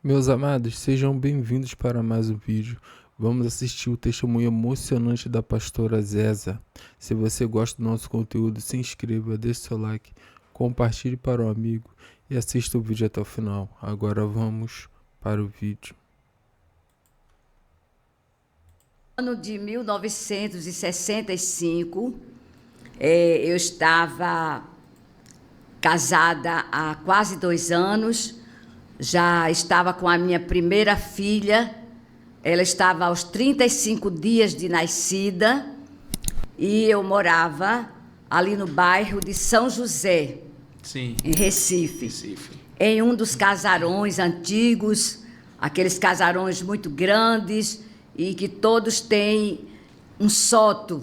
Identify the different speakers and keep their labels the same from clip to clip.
Speaker 1: Meus amados, sejam bem-vindos para mais um vídeo. Vamos assistir o testemunho emocionante da pastora Zeza. Se você gosta do nosso conteúdo, se inscreva, deixe seu like, compartilhe para o amigo e assista o vídeo até o final. Agora vamos para o vídeo.
Speaker 2: No ano de 1965, eu estava casada há quase 2 anos, já estava com a minha primeira filha, ela estava aos 35 dias de nascida e eu morava ali no bairro de São José,
Speaker 3: Sim,
Speaker 2: em Recife,
Speaker 3: Recife.
Speaker 2: em um dos casarões antigos, aqueles casarões muito grandes e que todos têm um sótão.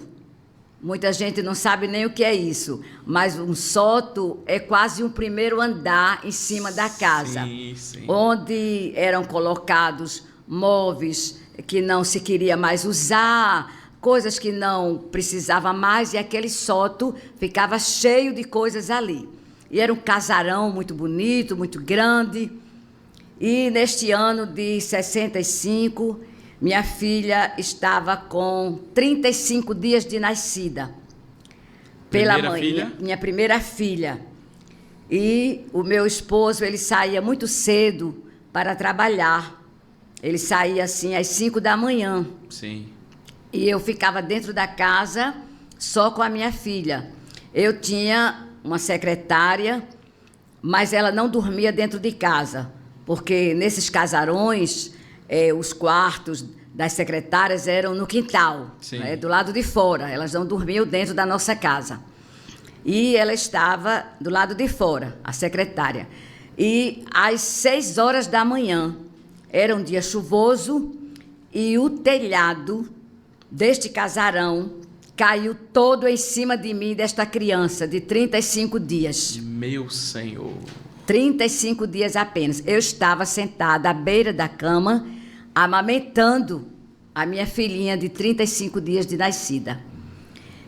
Speaker 2: Muita gente não sabe nem o que é isso, mas um sótão é quase um primeiro andar em cima da casa,
Speaker 3: Sim.
Speaker 2: onde eram colocados móveis que não se queria mais usar, coisas que não precisava mais, e aquele sótão ficava cheio de coisas ali. E era um casarão muito bonito, muito grande. E neste ano de 65, minha filha estava com 35 dias de nascida.
Speaker 3: Primeira filha?
Speaker 2: Minha primeira filha. E o meu esposo, ele saía muito cedo para trabalhar. Ele saía assim às 5 da manhã.
Speaker 3: Sim.
Speaker 2: E eu ficava dentro da casa só com a minha filha. Eu tinha uma secretária, mas ela não dormia dentro de casa, porque nesses casarões, os quartos das secretárias eram no quintal, né, do lado de fora. Elas não dormiam dentro da nossa casa. E ela estava do lado de fora, a secretária. E às 6 horas da manhã, era um dia chuvoso, e o telhado deste casarão caiu todo em cima de mim, desta criança de 35 dias.
Speaker 3: Meu Senhor.
Speaker 2: 35 dias apenas. Eu estava sentada à beira da cama, amamentando a minha filhinha de 35 dias de nascida.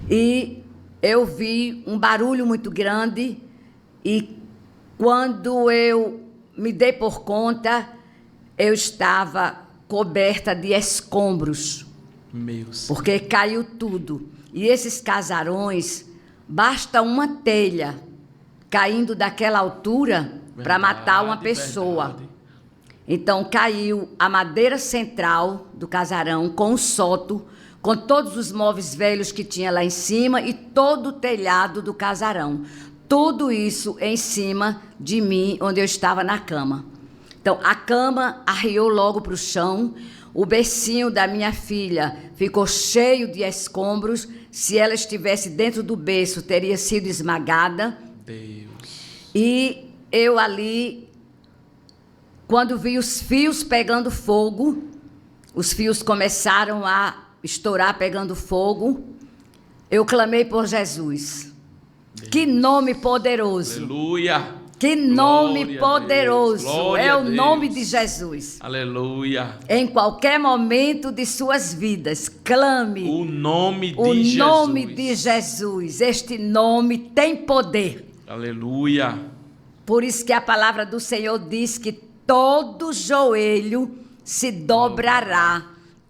Speaker 2: E eu vi um barulho muito grande, e quando eu me dei por conta, eu estava coberta de escombros.
Speaker 3: Meu Senhor.
Speaker 2: Porque caiu tudo. E esses casarões, basta uma telha caindo daquela altura para matar uma pessoa.
Speaker 3: Verdade.
Speaker 2: Então caiu a madeira central do casarão com o sótão, com todos os móveis velhos que tinha lá em cima e todo o telhado do casarão. Tudo isso em cima de mim, onde eu estava na cama. Então a cama arriou logo para o chão. O bercinho da minha filha ficou cheio de escombros. Se ela estivesse dentro do berço, teria sido esmagada.
Speaker 3: Deus.
Speaker 2: E eu ali, quando vi os fios pegando fogo, os fios começaram a estourar pegando fogo, eu clamei por Jesus.
Speaker 3: Deus.
Speaker 2: Que nome poderoso!
Speaker 3: Aleluia!
Speaker 2: Que nome poderoso! É o nome de
Speaker 3: Deus.
Speaker 2: Jesus.
Speaker 3: Aleluia!
Speaker 2: Em qualquer momento de suas vidas, clame
Speaker 3: O nome de
Speaker 2: o
Speaker 3: Jesus.
Speaker 2: nome de Jesus. Este nome tem poder.
Speaker 3: Aleluia!
Speaker 2: Por isso que a palavra do Senhor diz que todo joelho se dobrará,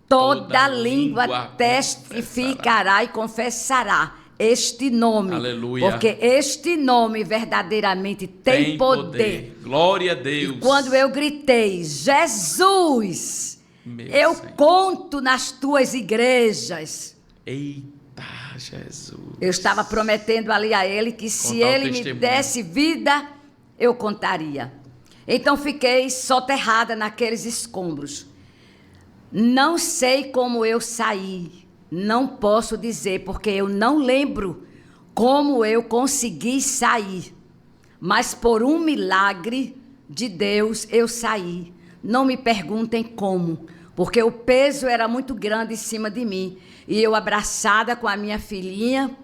Speaker 2: toda língua testificará e confessará este nome.
Speaker 3: Aleluia.
Speaker 2: Porque este nome verdadeiramente tem poder.
Speaker 3: Glória a Deus.
Speaker 2: E quando eu gritei, Jesus, eu
Speaker 3: Senhor.
Speaker 2: conto nas tuas igrejas.
Speaker 3: Eita, Jesus.
Speaker 2: Eu estava prometendo ali a ele que se ele me desse vida, eu contaria. Então fiquei soterrada naqueles escombros. Não sei como eu saí. Não posso dizer, porque eu não lembro como eu consegui sair. Mas por um milagre de Deus eu saí. Não me perguntem como, porque o peso era muito grande em cima de mim. E eu abraçada com a minha filhinha,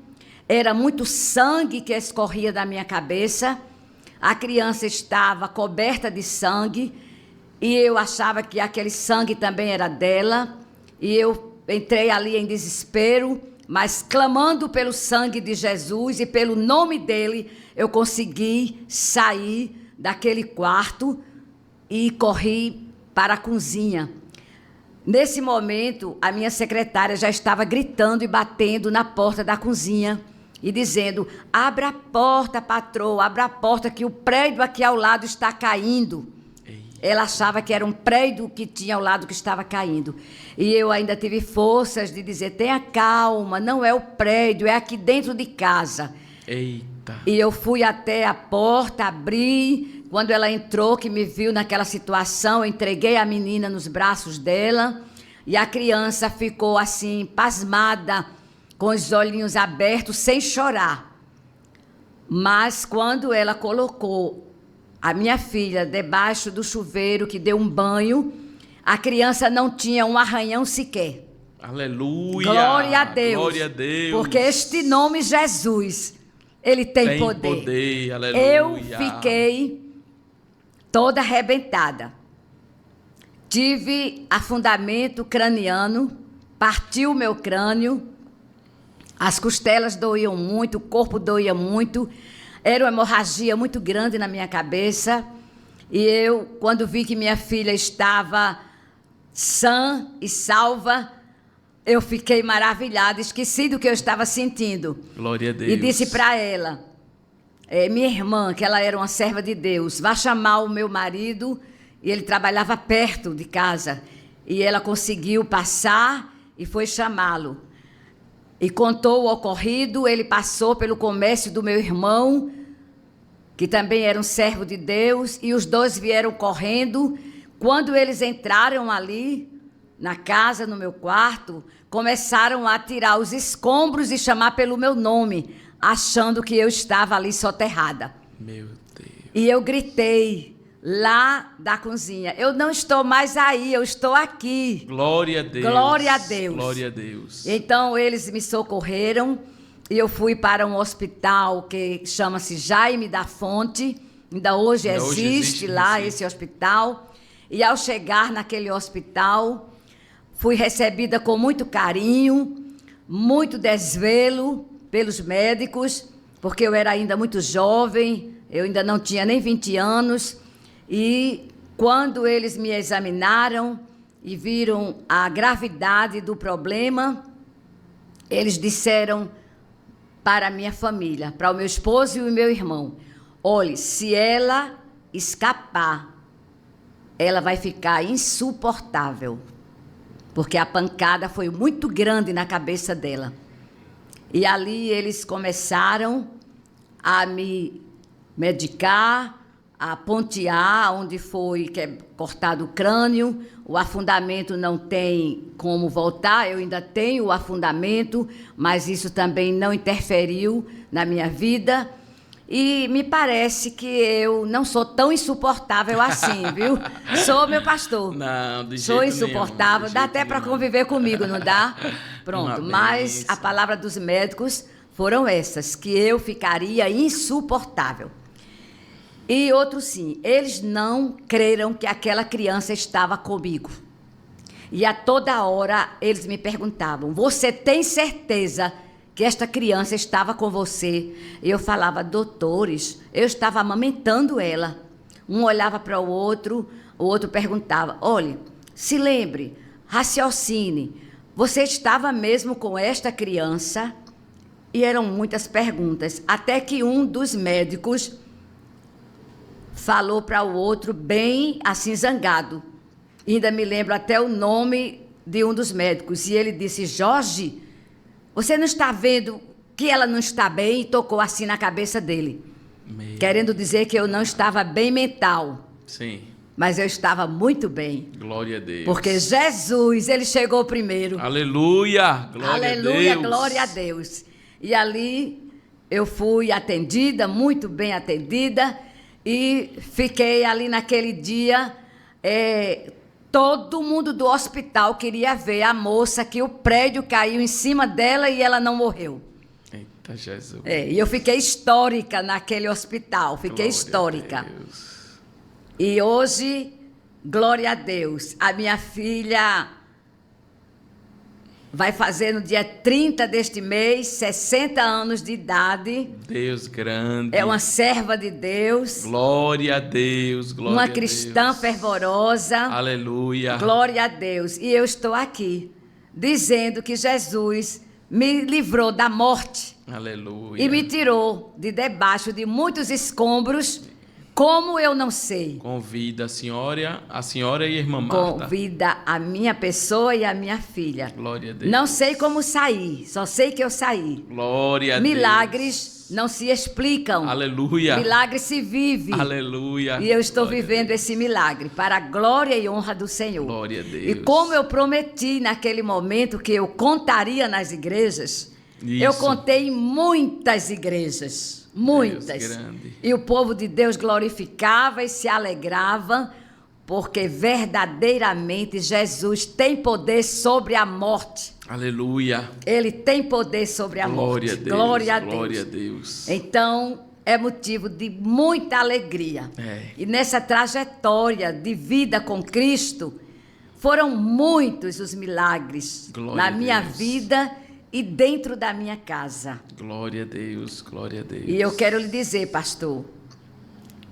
Speaker 2: era muito sangue que escorria da minha cabeça. A criança estava coberta de sangue e eu achava que aquele sangue também era dela. E eu entrei ali em desespero, mas clamando pelo sangue de Jesus e pelo nome dele, eu consegui sair daquele quarto e corri para a cozinha. Nesse momento, a minha secretária já estava gritando e batendo na porta da cozinha e dizendo: abra a porta, patroa, abra a porta que o prédio aqui ao lado está caindo. Ela achava que era um prédio que tinha ao lado que estava caindo. E eu ainda tive forças de dizer: tenha calma, não é o prédio, é aqui dentro de casa.
Speaker 3: Eita.
Speaker 2: E eu fui até a porta, abri. Quando ela entrou, que me viu naquela situação, eu entreguei a menina nos braços dela. E a criança ficou assim, pasmada, com os olhinhos abertos, sem chorar. Mas quando ela colocou a minha filha debaixo do chuveiro, que deu um banho, a criança não tinha um arranhão sequer.
Speaker 3: Aleluia.
Speaker 2: Glória a Deus.
Speaker 3: Glória a Deus.
Speaker 2: Porque este nome Jesus, ele tem poder.
Speaker 3: Aleluia.
Speaker 2: Eu fiquei toda arrebentada. Tive afundamento craniano, partiu o meu crânio, as costelas doíam muito, o corpo doía muito, era uma hemorragia muito grande na minha cabeça. E eu, quando vi que minha filha estava sã e salva, eu fiquei maravilhada, esqueci do que eu estava sentindo.
Speaker 3: Glória a Deus.
Speaker 2: E disse para ela, minha irmã, que ela era uma serva de Deus, vá chamar o meu marido, e ele trabalhava perto de casa. E ela conseguiu passar e foi chamá-lo. E contou o ocorrido, ele passou pelo comércio do meu irmão, que também era um servo de Deus, e os dois vieram correndo. Quando eles entraram ali, na casa, no meu quarto, começaram a tirar os escombros e chamar pelo meu nome, achando que eu estava ali soterrada.
Speaker 3: Meu Deus.
Speaker 2: E eu gritei lá da cozinha: eu não estou mais aí, eu estou aqui.
Speaker 3: Glória a Deus.
Speaker 2: Glória a Deus.
Speaker 3: Glória a Deus.
Speaker 2: Então eles me socorreram e eu fui para um hospital que chama-se Jaime da Fonte. Ainda hoje existe lá esse hospital. E ao chegar naquele hospital, fui recebida com muito carinho, muito desvelo pelos médicos, porque eu era ainda muito jovem, eu ainda não tinha nem 20 anos. E quando eles me examinaram e viram a gravidade do problema, eles disseram para a minha família, para o meu esposo e o meu irmão: olhe, se ela escapar, ela vai ficar insuportável, porque a pancada foi muito grande na cabeça dela. E ali eles começaram a me medicar, a pontear onde foi cortado o crânio. O afundamento não tem como voltar, eu ainda tenho o afundamento, mas isso também não interferiu na minha vida. E me parece que eu não sou tão insuportável assim, viu? Sou, meu pastor.
Speaker 3: Não, de jeito
Speaker 2: sou insuportável,
Speaker 3: nenhum,
Speaker 2: dá até para conviver comigo, não dá? Pronto, mas a palavra dos médicos foram essas, que eu ficaria insuportável. E outro sim, eles não creram que aquela criança estava comigo. E a toda hora eles me perguntavam: você tem certeza que esta criança estava com você? E eu falava: doutores, eu estava amamentando ela. Um olhava para o outro perguntava: olhe, se lembre, raciocine, você estava mesmo com esta criança? E eram muitas perguntas, até que um dos médicos falou para o outro bem assim zangado. Ainda me lembro até o nome de um dos médicos. E ele disse: Jorge, você não está vendo que ela não está bem? E tocou assim na cabeça dele. Querendo dizer que eu não estava bem mental.
Speaker 3: Sim.
Speaker 2: Mas eu estava muito bem.
Speaker 3: Glória a Deus.
Speaker 2: Porque Jesus, ele chegou primeiro.
Speaker 3: Aleluia. Glória a Deus.
Speaker 2: Glória a Deus. E ali eu fui atendida, muito bem atendida. E fiquei ali naquele dia, todo mundo do hospital queria ver a moça que o prédio caiu em cima dela e ela não morreu.
Speaker 3: Eita, Jesus.
Speaker 2: E eu fiquei histórica naquele hospital, fiquei
Speaker 3: Glória
Speaker 2: histórica.
Speaker 3: A Deus.
Speaker 2: E hoje, glória a Deus, a minha filha vai fazer no dia 30 deste mês 60 anos de idade.
Speaker 3: Deus grande.
Speaker 2: É uma serva de Deus.
Speaker 3: Glória a Deus, glória
Speaker 2: uma
Speaker 3: a Deus.
Speaker 2: cristã fervorosa.
Speaker 3: Aleluia.
Speaker 2: Glória a Deus. E eu estou aqui dizendo que Jesus me livrou da morte.
Speaker 3: Aleluia.
Speaker 2: E me tirou de debaixo de muitos escombros. Como eu não sei.
Speaker 3: Convida a senhora e a irmã Marta.
Speaker 2: Convida a minha pessoa e a minha filha.
Speaker 3: Glória a Deus.
Speaker 2: Não sei como sair, só sei que eu saí.
Speaker 3: Glória a
Speaker 2: Milagres
Speaker 3: Deus.
Speaker 2: não se explicam.
Speaker 3: Aleluia.
Speaker 2: Milagre se vive.
Speaker 3: Aleluia.
Speaker 2: E eu estou
Speaker 3: Glória
Speaker 2: vivendo esse milagre para a glória e honra do Senhor.
Speaker 3: Glória a Deus.
Speaker 2: E como eu prometi naquele momento que eu contaria nas igrejas, eu contei em muitas igrejas. Muitas. E o povo de Deus glorificava e se alegrava, porque verdadeiramente Jesus tem poder sobre a morte.
Speaker 3: Aleluia.
Speaker 2: Ele tem poder sobre a morte.
Speaker 3: A Deus,
Speaker 2: glória a Deus.
Speaker 3: Glória a Deus.
Speaker 2: Então, é motivo de muita alegria. E nessa trajetória de vida com Cristo, foram muitos os milagres na minha vida e dentro da minha casa.
Speaker 3: Glória a Deus, glória a Deus.
Speaker 2: E eu quero lhe dizer, pastor,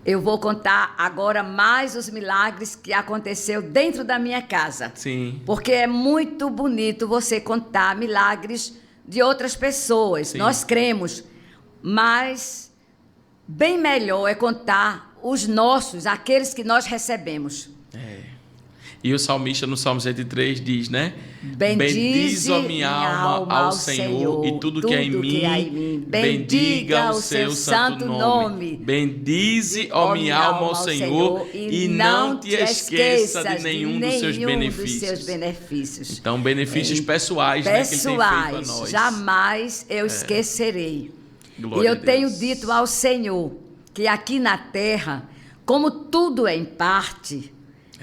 Speaker 2: eu vou contar agora mais os milagres que aconteceu dentro da minha casa.
Speaker 3: Sim.
Speaker 2: Porque é muito bonito você contar milagres de outras pessoas. Sim. Nós cremos, mas bem melhor é contar os nossos, aqueles que nós recebemos.
Speaker 3: E o salmista no Salmo 103 diz, né?
Speaker 2: Bendize
Speaker 3: ó minha alma ao Senhor, e tudo que há em mim, bendiga o seu santo nome. Bendize, ó minha alma ao Senhor, e não te esqueça de nenhum dos seus benefícios. Então, benefícios pessoais, né, que ele tem feito a nós.
Speaker 2: Jamais eu esquecerei. Glória e eu tenho dito ao Senhor que aqui na terra, como tudo é em parte,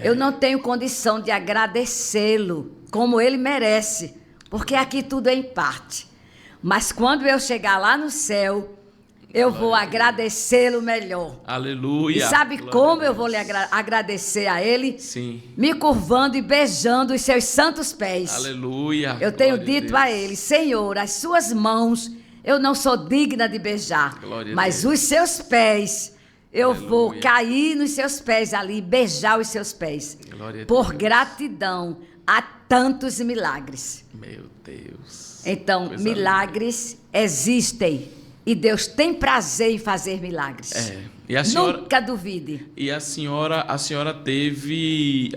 Speaker 2: eu não tenho condição de agradecê-lo como ele merece, porque aqui tudo é em parte. Mas quando eu chegar lá no céu, eu vou agradecê-lo melhor.
Speaker 3: Aleluia.
Speaker 2: E sabe como eu vou lhe agradecer a ele?
Speaker 3: Sim.
Speaker 2: Me curvando e beijando os seus santos pés.
Speaker 3: Aleluia.
Speaker 2: Eu tenho dito a ele, Senhor, as suas mãos eu não sou digna de beijar, mas os seus pés... Eu vou cair nos seus pés ali e beijar os seus pés. Por gratidão a tantos milagres.
Speaker 3: Meu Deus.
Speaker 2: Então, milagres existem. E Deus tem prazer em fazer milagres.
Speaker 3: E a senhora,
Speaker 2: nunca duvide.
Speaker 3: E a senhora teve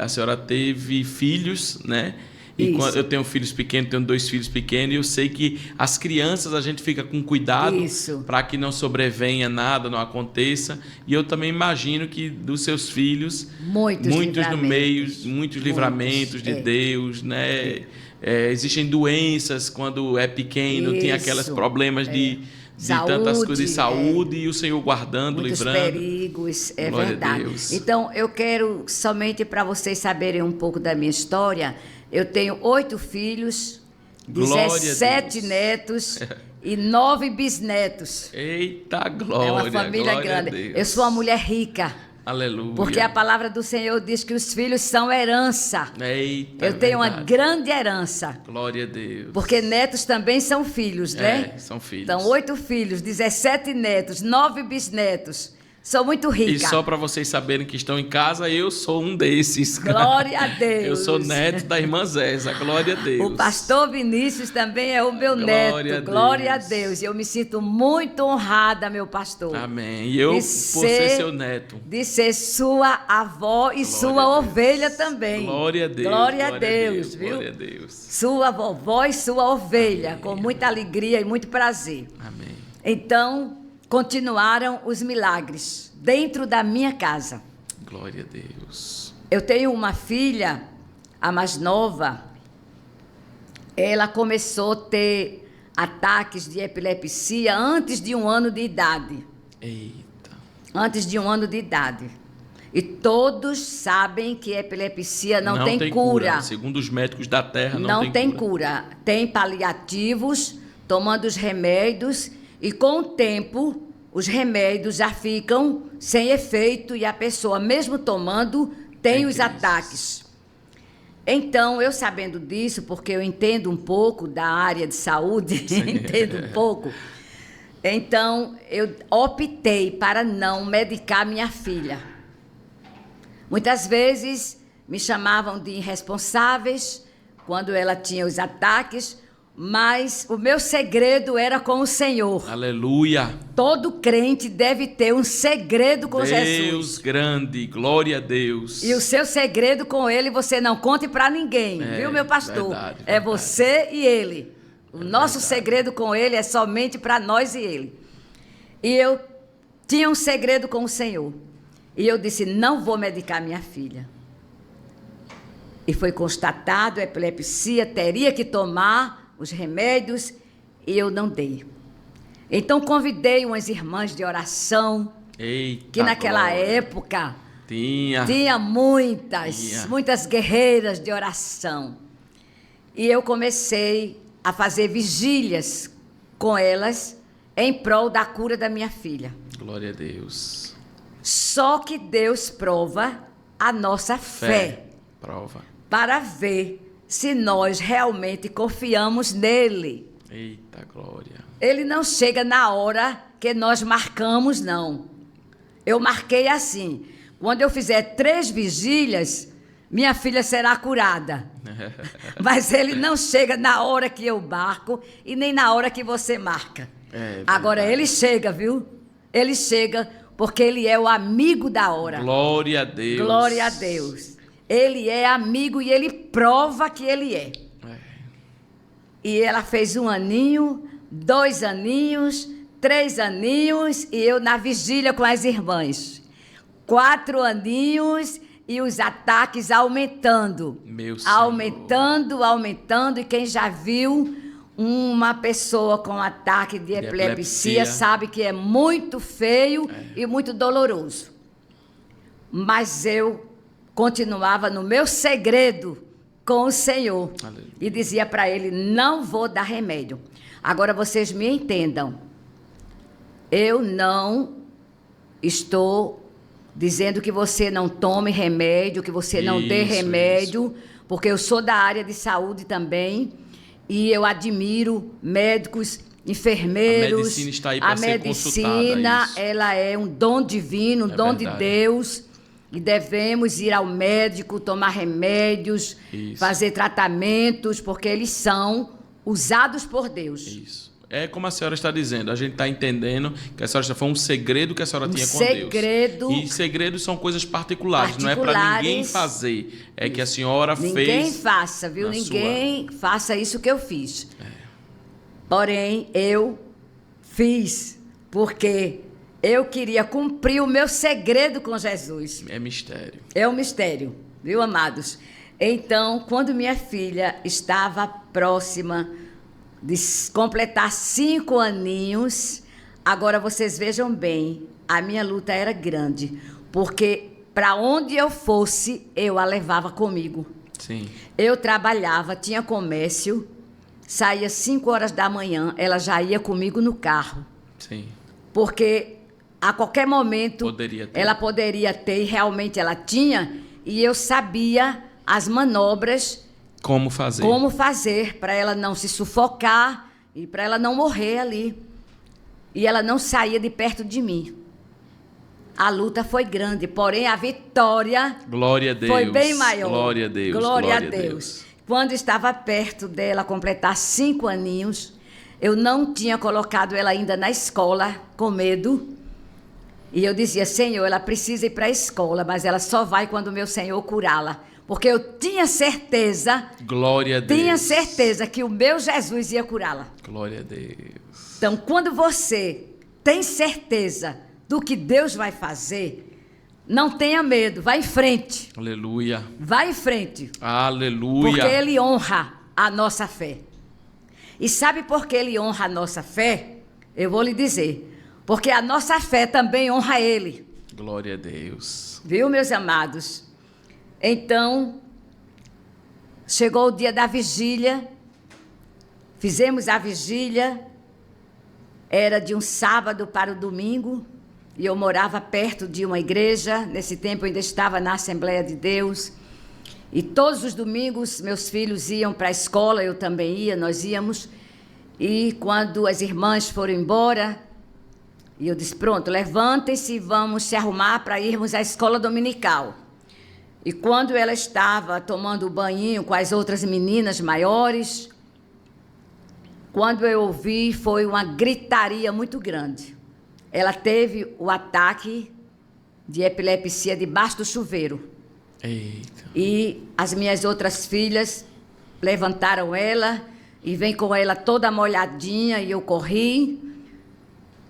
Speaker 3: filhos, né? E quando eu tenho filhos pequenos, tenho 2 filhos pequenos, e eu sei que as crianças a gente fica com cuidado para que não sobrevenha nada, não aconteça. E eu também imagino que dos seus filhos, muitos no meio, muitos livramentos de Deus, né? Existem doenças quando é pequeno, tem aqueles problemas de saúde, tantas coisas de saúde, e o Senhor guardando,
Speaker 2: muitos
Speaker 3: livrando.
Speaker 2: Perigos, verdade. Então, eu quero, somente para vocês saberem um pouco da minha história, eu tenho 8 filhos, 17 netos e 9 bisnetos.
Speaker 3: Eita, glória!
Speaker 2: É uma família grande. Eu sou uma mulher rica.
Speaker 3: Aleluia.
Speaker 2: Porque a palavra do Senhor diz que os filhos são herança.
Speaker 3: Eita,
Speaker 2: eu tenho uma grande herança.
Speaker 3: Glória a Deus.
Speaker 2: Porque netos também são filhos, né?
Speaker 3: São filhos.
Speaker 2: Então, 8 filhos, 17 netos, 9 bisnetos. Sou muito rica.
Speaker 3: E só para vocês saberem que estão em casa, eu sou um desses.
Speaker 2: Glória a Deus.
Speaker 3: Eu sou neto da irmã Zésia. Glória a Deus.
Speaker 2: O pastor Vinícius também é o meu neto. Glória a Deus. E eu me sinto muito honrada, meu pastor.
Speaker 3: Amém. E eu, por ser seu neto.
Speaker 2: De ser sua avó e sua ovelha também.
Speaker 3: Glória a Deus.
Speaker 2: Glória a Deus, viu?
Speaker 3: Glória a Deus.
Speaker 2: Sua vovó e sua ovelha. Amém. Com muita alegria e muito prazer.
Speaker 3: Amém.
Speaker 2: Então... continuaram os milagres dentro da minha casa.
Speaker 3: Glória a Deus.
Speaker 2: Eu tenho uma filha, a mais nova, ela começou a ter ataques de epilepsia antes de 1 ano de idade.
Speaker 3: Eita.
Speaker 2: Antes de 1 ano de idade. E todos sabem que epilepsia não tem cura.
Speaker 3: Segundo os médicos da terra,
Speaker 2: não tem cura. Tem paliativos, tomando os remédios... E com o tempo, os remédios já ficam sem efeito e a pessoa, mesmo tomando, tem os ataques. Então, eu sabendo disso, porque eu entendo um pouco da área de saúde, entendo um pouco, então eu optei para não medicar minha filha. Muitas vezes me chamavam de irresponsáveis quando ela tinha os ataques, mas o meu segredo era com o Senhor.
Speaker 3: Aleluia.
Speaker 2: Todo crente deve ter um segredo com Jesus.
Speaker 3: Deus grande, glória a Deus.
Speaker 2: E o seu segredo com Ele você não conte para ninguém, viu, meu pastor?
Speaker 3: Verdade,
Speaker 2: é você e Ele. O nosso segredo com Ele é somente para nós e Ele. E eu tinha um segredo com o Senhor. E eu disse, não vou medicar minha filha. E foi constatado epilepsia, teria que tomar os remédios, e eu não dei. Então convidei umas irmãs de oração.
Speaker 3: Eita,
Speaker 2: que naquela
Speaker 3: glória.
Speaker 2: época
Speaker 3: tinha
Speaker 2: muitas guerreiras de oração. E eu comecei a fazer vigílias com elas em prol da cura da minha filha.
Speaker 3: Glória a Deus.
Speaker 2: Só que Deus prova a nossa fé.
Speaker 3: Prova.
Speaker 2: Para ver se nós realmente confiamos nele.
Speaker 3: Eita, glória.
Speaker 2: Ele não chega na hora que nós marcamos, não. Eu marquei assim. Quando eu fizer 3 vigílias, minha filha será curada. Mas ele não chega na hora que eu marco e nem na hora que você marca. Agora, ele chega, viu? Ele chega porque ele é o amigo da hora.
Speaker 3: Glória a Deus.
Speaker 2: Glória a Deus. Ele é amigo e ele prova que ele é. E ela fez 1 aninho, 2 aninhos, 3 aninhos, e eu na vigília com as irmãs. 4 aninhos e os ataques aumentando.
Speaker 3: Meu Senhor.
Speaker 2: Aumentando, e quem já viu uma pessoa com ataque de epilepsia sabe que é muito feio e muito doloroso. Mas eu continuava no meu segredo com o Senhor. Aleluia. E dizia para ele, não vou dar remédio. Agora vocês me entendam. Eu não estou dizendo que você não tome remédio, que você não dê remédio, porque eu sou da área de saúde também e eu admiro médicos, enfermeiros. A medicina está aí para ser consultada. A medicina, ela é um dom divino, um dom de Deus. E devemos ir ao médico, tomar remédios, fazer tratamentos, porque eles são usados por Deus.
Speaker 3: Isso. É como a senhora está dizendo, a gente está entendendo que a senhora já foi um segredo que a senhora tinha com
Speaker 2: segredo.
Speaker 3: Deus. E segredos são coisas particulares, não é para ninguém fazer. É que a senhora fez.
Speaker 2: Ninguém faça, viu? Ninguém faça isso que eu fiz. Porém, eu fiz, porque eu queria cumprir o meu segredo com Jesus.
Speaker 3: É mistério.
Speaker 2: É um mistério, viu, amados? Então, quando minha filha estava próxima de completar 5 aninhos, agora vocês vejam bem, a minha luta era grande, porque para onde eu fosse, eu a levava comigo.
Speaker 3: Sim.
Speaker 2: Eu trabalhava, tinha comércio, saía 5 horas da manhã, ela já ia comigo no carro.
Speaker 3: Sim.
Speaker 2: Porque a qualquer momento ela poderia ter, e realmente ela tinha, e eu sabia as manobras.
Speaker 3: Como fazer
Speaker 2: para ela não se sufocar e para ela não morrer ali. E ela não saía de perto de mim. A luta foi grande, porém a vitória
Speaker 3: glória a Deus,
Speaker 2: foi bem maior.
Speaker 3: Glória a Deus.
Speaker 2: Glória a Deus. Quando estava perto dela completar 5 aninhos, eu não tinha colocado ela ainda na escola, com medo. E eu dizia, Senhor, ela precisa ir para a escola, mas ela só vai quando o meu Senhor curá-la. Porque eu tinha certeza,
Speaker 3: glória a Deus.
Speaker 2: Tinha certeza que o meu Jesus ia curá-la.
Speaker 3: Glória a Deus.
Speaker 2: Então, quando você tem certeza do que Deus vai fazer, não tenha medo, vai em frente.
Speaker 3: Aleluia.
Speaker 2: Vai em frente.
Speaker 3: Aleluia.
Speaker 2: Porque Ele honra a nossa fé. E sabe por que Ele honra a nossa fé? Eu vou lhe dizer. Porque a nossa fé também honra Ele.
Speaker 3: Glória a Deus.
Speaker 2: Viu, meus amados? Então, chegou o dia da vigília, fizemos a vigília, era de um sábado para o domingo, e eu morava perto de uma igreja, nesse tempo eu ainda estava na Assembleia de Deus, E todos os domingos meus filhos iam para a escola, eu também ia, nós íamos. E quando as irmãs foram embora, eu disse, pronto, levantem-se e vamos se arrumar para irmos à escola dominical. E quando ela estava tomando o banhinho com as outras meninas maiores, quando eu ouvi, foi uma gritaria muito grande. Ela teve o ataque de epilepsia debaixo do chuveiro.
Speaker 3: Eita.
Speaker 2: E as minhas outras filhas levantaram ela e vem com ela toda molhadinha, e eu corri,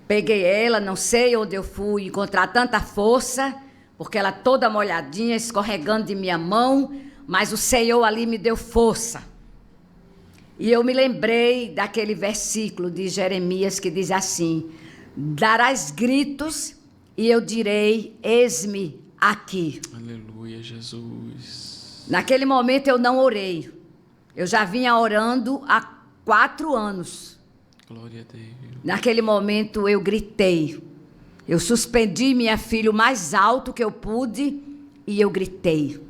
Speaker 2: peguei ela, não sei onde eu fui encontrar tanta força, porque ela toda molhadinha, escorregando de minha mão, mas o Senhor ali me deu força. E eu me lembrei daquele versículo de Jeremias que diz assim, darás gritos e eu direi, eis-me aqui.
Speaker 3: Aleluia, Jesus.
Speaker 2: Naquele momento eu não orei. Eu já vinha orando há 4 anos.
Speaker 3: Glória a Deus.
Speaker 2: Naquele momento eu gritei. Eu suspendi minha filha o mais alto que eu pude e eu gritei.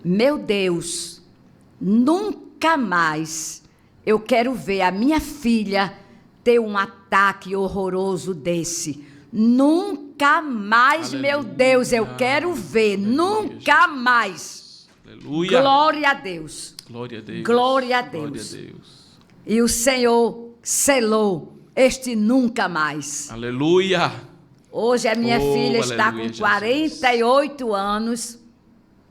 Speaker 2: Meu Deus, nunca mais eu quero ver a minha filha ter um ataque horroroso desse. Nunca mais, aleluia, meu Deus, eu quero ver. Aleluia, nunca mais.
Speaker 3: Aleluia.
Speaker 2: Glória a Deus.
Speaker 3: Glória a Deus.
Speaker 2: Glória a Deus.
Speaker 3: Glória a Deus.
Speaker 2: E o Senhor selou este nunca mais.
Speaker 3: Aleluia.
Speaker 2: Hoje a minha filha está com 48 anos.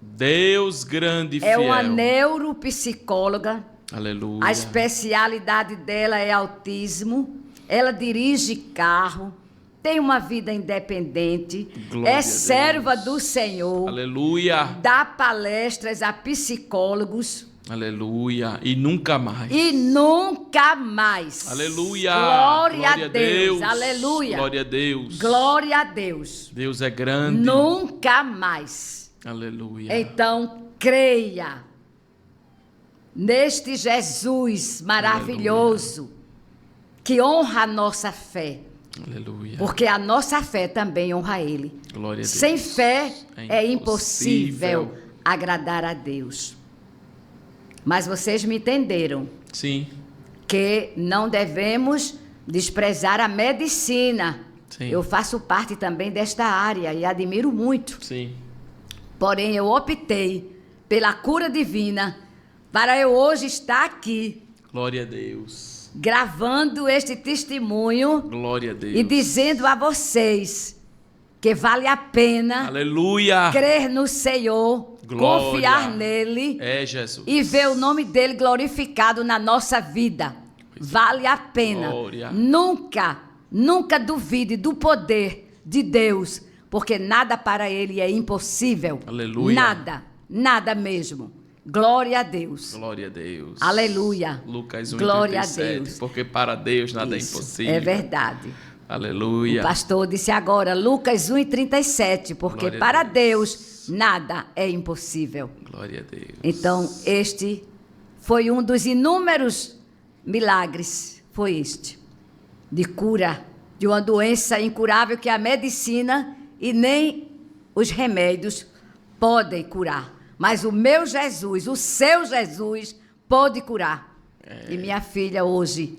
Speaker 3: Deus grande e fiel.
Speaker 2: É uma neuropsicóloga.
Speaker 3: Aleluia.
Speaker 2: A especialidade dela é autismo. Ela dirige carro. Tem uma vida independente. Glória é serva do Senhor.
Speaker 3: Aleluia.
Speaker 2: Dá palestras a psicólogos.
Speaker 3: Aleluia. E nunca mais.
Speaker 2: E nunca mais.
Speaker 3: Aleluia.
Speaker 2: Glória a Deus. Aleluia.
Speaker 3: Glória a Deus.
Speaker 2: Glória a Deus.
Speaker 3: Deus é grande.
Speaker 2: Nunca mais.
Speaker 3: Aleluia.
Speaker 2: Então, creia neste Jesus maravilhoso. Aleluia. Que honra a nossa fé.
Speaker 3: Aleluia.
Speaker 2: Porque a nossa fé também honra Ele.
Speaker 3: Glória a Deus.
Speaker 2: Sem fé é impossível agradar a Deus. Mas vocês me entenderam.
Speaker 3: Sim.
Speaker 2: Que não devemos desprezar a medicina.
Speaker 3: Sim.
Speaker 2: Eu faço parte também desta área e admiro muito.
Speaker 3: Sim.
Speaker 2: Porém, eu optei pela cura divina para eu hoje estar aqui.
Speaker 3: Glória a Deus.
Speaker 2: Gravando este testemunho.
Speaker 3: Glória a Deus.
Speaker 2: E dizendo a vocês que vale a pena,
Speaker 3: aleluia,
Speaker 2: crer no Senhor, glória, confiar nele,
Speaker 3: Jesus,
Speaker 2: e ver o nome dele glorificado na nossa vida. Vale a pena.
Speaker 3: Glória.
Speaker 2: Nunca duvide do poder de Deus, porque nada para ele é impossível.
Speaker 3: Aleluia.
Speaker 2: Nada mesmo. Glória a Deus.
Speaker 3: Glória a Deus.
Speaker 2: Aleluia.
Speaker 3: Lucas 1:37.
Speaker 2: Glória a Deus.
Speaker 3: Porque para Deus nada é impossível.
Speaker 2: É verdade.
Speaker 3: Aleluia.
Speaker 2: O pastor disse agora, Lucas 1:37, porque glória para Deus nada é impossível.
Speaker 3: Glória a Deus.
Speaker 2: Então, este foi um dos inúmeros milagres, foi este, de cura de uma doença incurável que a medicina e nem os remédios podem curar. Mas o meu Jesus, o seu Jesus, pode curar. E minha filha hoje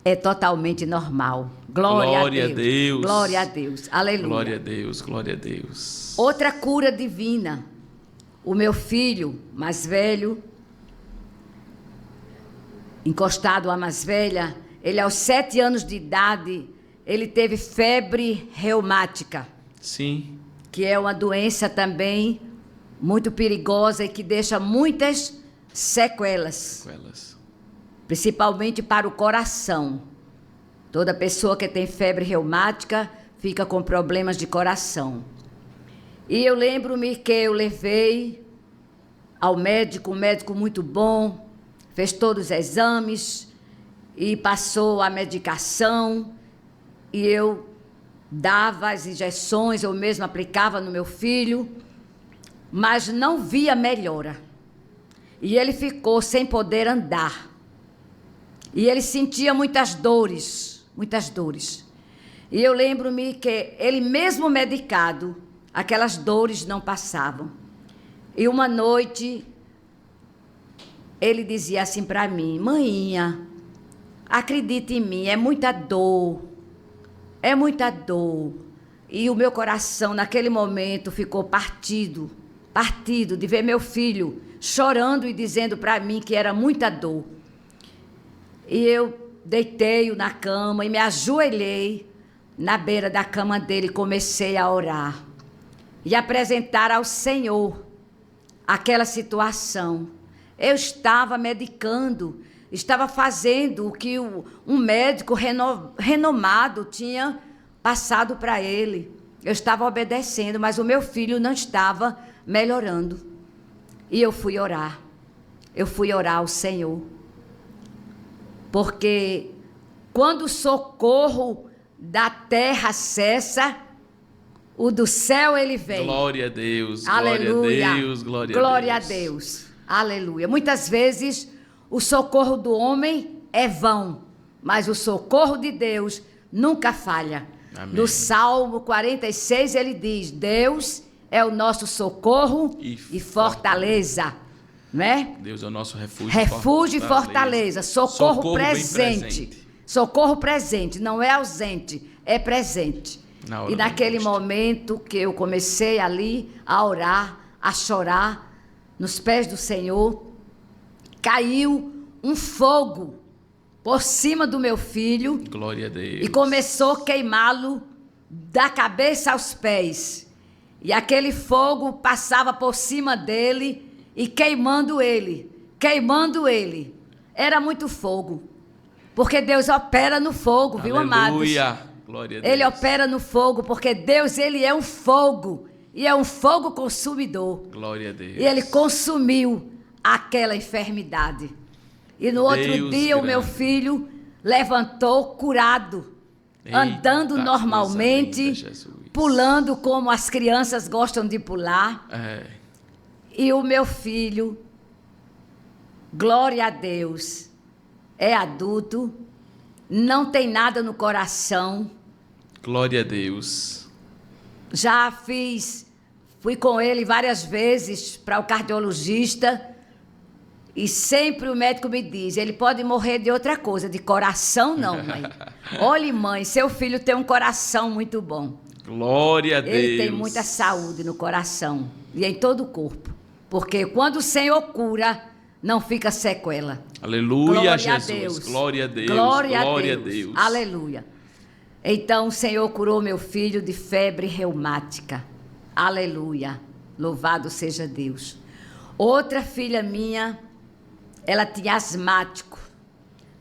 Speaker 2: é totalmente normal. Glória a Deus. Glória a Deus. Aleluia.
Speaker 3: Glória a Deus, glória a Deus.
Speaker 2: Outra cura divina. O meu filho mais velho, encostado à mais velha, ele aos 7 anos de idade, ele teve febre reumática.
Speaker 3: Sim.
Speaker 2: Que é uma doença também muito perigosa e que deixa muitas sequelas. Principalmente para o coração. Toda pessoa que tem febre reumática fica com problemas de coração. E eu lembro-me que eu levei ao médico, um médico muito bom, fez todos os exames e passou a medicação e eu dava as injeções, eu mesma aplicava no meu filho, mas não via melhora. E ele ficou sem poder andar. E ele sentia muitas dores. E eu lembro-me que ele mesmo medicado, aquelas dores não passavam. E uma noite, ele dizia assim para mim: Maninha, acredite em mim, é muita dor. É muita dor. E o meu coração, naquele momento, ficou partido de ver meu filho chorando e dizendo para mim que era muita dor. E eu deitei-o na cama e me ajoelhei na beira da cama dele e comecei a orar. E apresentar ao Senhor aquela situação. Eu estava medicando, estava fazendo o que um médico renomado tinha passado para ele. Eu estava obedecendo, mas o meu filho não estava melhorando. E eu fui orar. Eu fui orar ao Senhor. Porque quando o socorro da terra cessa, o do céu ele vem.
Speaker 3: Glória a Deus.
Speaker 2: Aleluia.
Speaker 3: Glória a Deus.
Speaker 2: Glória a Deus. Aleluia. Muitas vezes o socorro do homem é vão, mas o socorro de Deus nunca falha.
Speaker 3: Amém.
Speaker 2: No Salmo 46 ele diz: Deus é o nosso socorro e fortaleza. Não é?
Speaker 3: Deus é o nosso refúgio,
Speaker 2: refúgio e fortaleza. Socorro presente. Socorro presente, não é ausente, é presente. E naquele momento que eu comecei ali a orar, a chorar nos pés do Senhor, caiu um fogo por cima do meu filho.
Speaker 3: Glória a Deus.
Speaker 2: E começou a queimá-lo da cabeça aos pés. E aquele fogo passava por cima dele e queimando ele. Era muito fogo. Porque Deus opera no fogo, viu, amados?
Speaker 3: Aleluia. Glória a Deus.
Speaker 2: Ele opera no fogo, porque Deus, ele é um fogo. E é um fogo consumidor.
Speaker 3: Glória a Deus.
Speaker 2: E ele consumiu aquela enfermidade. E no outro dia, o meu filho levantou curado. Eita, andando normalmente, linda, pulando como as crianças gostam de pular. E o meu filho, glória a Deus, é adulto, não tem nada no coração.
Speaker 3: Glória a Deus.
Speaker 2: Já fui com ele várias vezes para o cardiologista e sempre o médico me diz: ele pode morrer de outra coisa, de coração não, mãe. Olhe, mãe, seu filho tem um coração muito bom.
Speaker 3: Glória a Deus.
Speaker 2: Ele tem muita saúde no coração e em todo o corpo, porque quando o Senhor cura, não fica sequela.
Speaker 3: Aleluia,
Speaker 2: glória
Speaker 3: Jesus.
Speaker 2: A Deus.
Speaker 3: Glória a Deus.
Speaker 2: Glória
Speaker 3: a
Speaker 2: Deus.
Speaker 3: Deus.
Speaker 2: Aleluia. Então o Senhor curou meu filho de febre reumática. Aleluia. Louvado seja Deus. Outra filha minha, ela tinha asmático.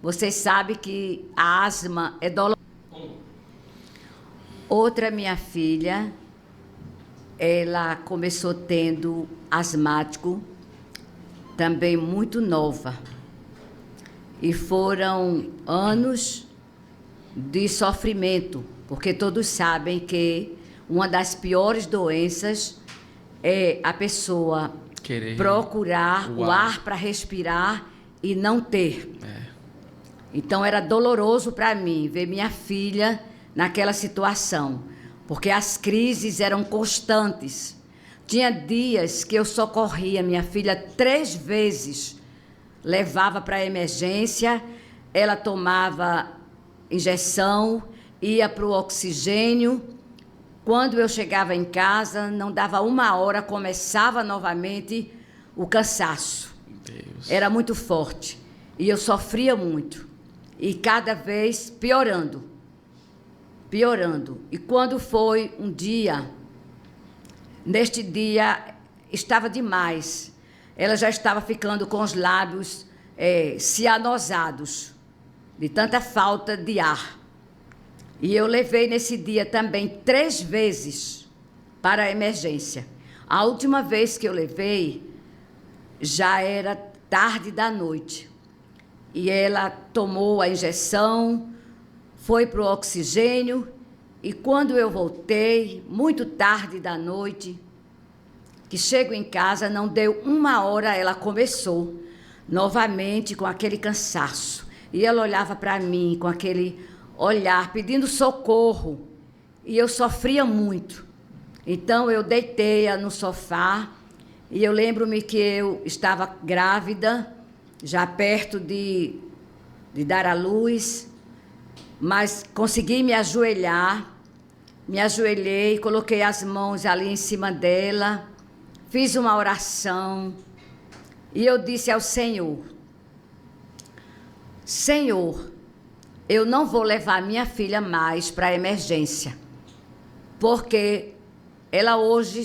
Speaker 2: Vocês sabem que a asma é dolorosa. Outra minha filha, ela começou tendo asmático, também muito nova. E foram anos de sofrimento, porque todos sabem que uma das piores doenças é a pessoa procurar o ar para respirar e não ter. Então era doloroso para mim ver minha filha naquela situação, porque as crises eram constantes. Tinha dias que eu socorria minha filha 3 vezes, levava para a emergência, ela tomava injeção, ia para o oxigênio. Quando eu chegava em casa, não dava 1 hora, começava novamente o cansaço.
Speaker 3: Deus.
Speaker 2: Era muito forte. E eu sofria muito. E cada vez piorando. E quando foi um dia, neste dia estava demais. Ela já estava ficando com os lábios cianosados, de tanta falta de ar. E eu levei nesse dia também 3 vezes para a emergência. A última vez que eu levei, já era tarde da noite. E ela tomou a injeção, foi para o oxigênio, e quando eu voltei, muito tarde da noite, que chego em casa, não deu 1 hora, ela começou novamente com aquele cansaço. E ela olhava para mim com aquele olhar, pedindo socorro. E eu sofria muito. Então eu deitei-a no sofá, e eu lembro-me que eu estava grávida, já perto de dar à luz, mas consegui me ajoelhar, me ajoelhei, coloquei as mãos ali em cima dela, fiz uma oração e eu disse ao Senhor: Senhor, eu não vou levar minha filha mais para a emergência, porque ela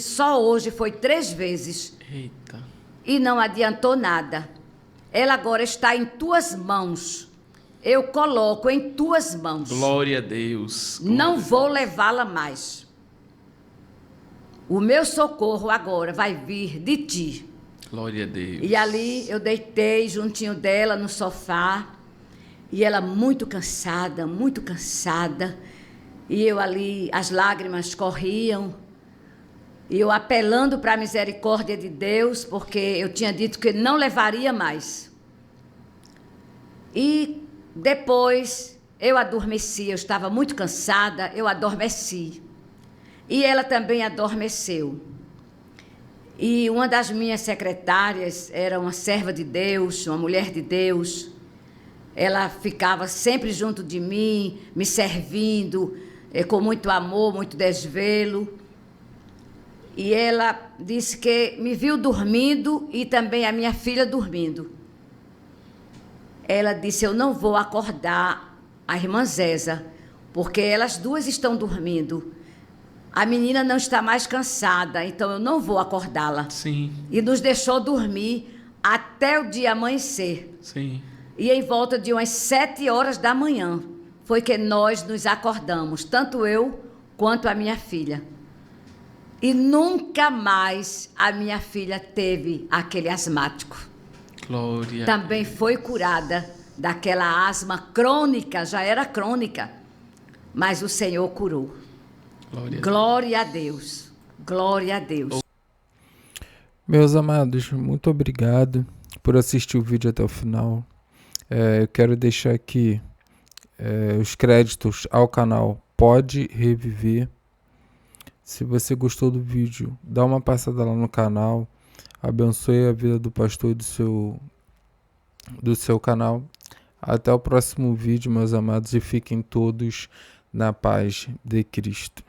Speaker 2: só hoje foi 3 vezes.
Speaker 3: Eita.
Speaker 2: E não adiantou nada. Ela agora está em tuas mãos. Eu coloco em tuas mãos.
Speaker 3: Glória a Deus.
Speaker 2: Não vou levá-la mais. O meu socorro agora vai vir de ti.
Speaker 3: Glória a Deus.
Speaker 2: E ali eu deitei juntinho dela no sofá. E ela muito cansada, muito cansada. E eu ali, as lágrimas corriam. E eu apelando para a misericórdia de Deus, porque eu tinha dito que não levaria mais. E depois eu adormeci, eu estava muito cansada, eu adormeci. E ela também adormeceu. E uma das minhas secretárias era uma serva de Deus, uma mulher de Deus. Ela ficava sempre junto de mim, me servindo, com muito amor, muito desvelo. E ela disse que me viu dormindo e também a minha filha dormindo. Ela disse: eu não vou acordar a irmã Zésa, porque elas duas estão dormindo. A menina não está mais cansada, então eu não vou acordá-la.
Speaker 3: Sim.
Speaker 2: E nos deixou dormir até o dia amanhecer.
Speaker 3: Sim.
Speaker 2: E em volta de umas 7 horas da manhã foi que nós nos acordamos, tanto eu quanto a minha filha. E nunca mais a minha filha teve aquele asmático.
Speaker 3: Glória.
Speaker 2: Também foi curada daquela asma crônica, já era crônica, mas o Senhor curou. Glória a Deus. Glória a Deus.
Speaker 1: Meus amados, muito obrigado por assistir o vídeo até o final. Eu quero deixar aqui os créditos ao canal Pode Reviver. Se você gostou do vídeo, dá uma passada lá no canal. Abençoe a vida do pastor e do seu canal. Até o próximo vídeo, meus amados, e fiquem todos na paz de Cristo.